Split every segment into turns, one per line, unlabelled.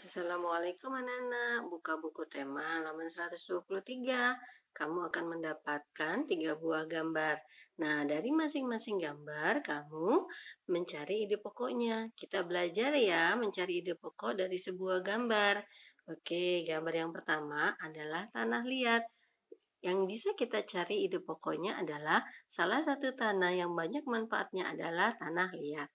Assalamualaikum anak-anak. Buka buku tema halaman 123. Kamu akan mendapatkan 3 buah gambar. Nah, dari masing-masing gambar, kamu mencari ide pokoknya. Kita belajar ya mencari ide pokok dari sebuah gambar. Oke, gambar yang pertama adalah tanah liat. Yang bisa kita cari ide pokoknya adalah salah satu tanah yang banyak manfaatnya adalah tanah liat.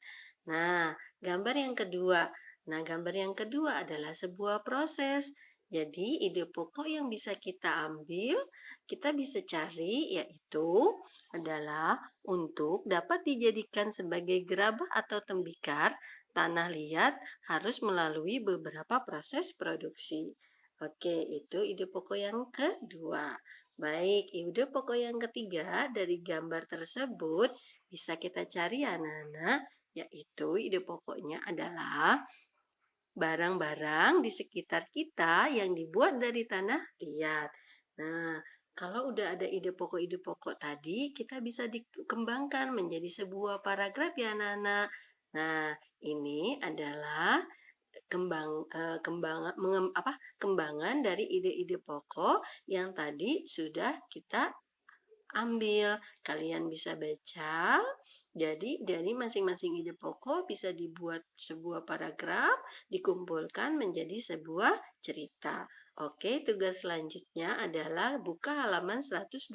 Nah, gambar yang kedua. Gambar yang kedua adalah sebuah proses. Jadi, ide pokok yang bisa kita ambil, kita bisa cari yaitu adalah untuk dapat dijadikan sebagai gerabah atau tembikar, tanah liat harus melalui beberapa proses produksi. Oke, itu ide pokok yang kedua. Baik, ide pokok yang ketiga dari gambar tersebut bisa kita cari ya anak-anak, yaitu ide pokoknya adalah barang-barang di sekitar kita yang dibuat dari tanah liat. Nah, kalau udah ada ide pokok tadi, kita bisa dikembangkan menjadi sebuah paragraf ya anak-anak. Nah, ini adalah kembangan dari ide-ide pokok yang tadi sudah kita ambil. Kalian bisa baca. Jadi dari masing-masing ide pokok bisa dibuat sebuah paragraf, dikumpulkan menjadi sebuah cerita. Oke, tugas selanjutnya adalah buka halaman 129.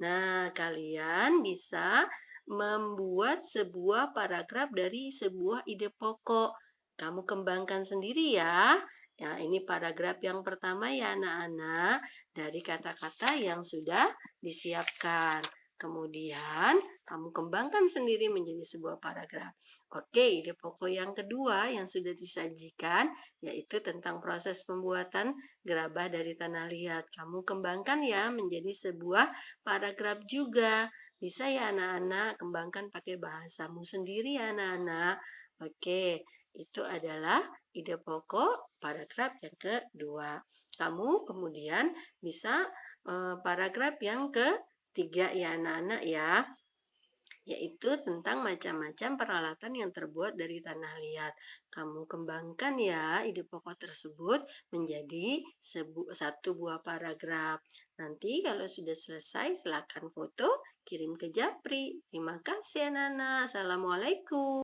Nah, kalian bisa membuat sebuah paragraf dari sebuah ide pokok. Kamu kembangkan sendiri ya. Ya, ini paragraf yang pertama ya anak-anak dari kata-kata yang sudah disiapkan. Kemudian, kamu kembangkan sendiri menjadi sebuah paragraf. Oke, ide pokok yang kedua yang sudah disajikan yaitu tentang proses pembuatan gerabah dari tanah liat. Kamu kembangkan ya menjadi sebuah paragraf juga. Bisa ya anak-anak, kembangkan pakai bahasamu sendiri ya anak-anak. Oke, itu adalah ide pokok paragraf yang kedua. Kamu kemudian bisa paragraf yang ketiga ya anak-anak ya, yaitu tentang macam-macam peralatan yang terbuat dari tanah liat. Kamu kembangkan ya ide pokok tersebut menjadi satu buah paragraf. Nanti kalau sudah selesai silakan foto, kirim ke Japri. Terima kasih anak-anak. Assalamualaikum.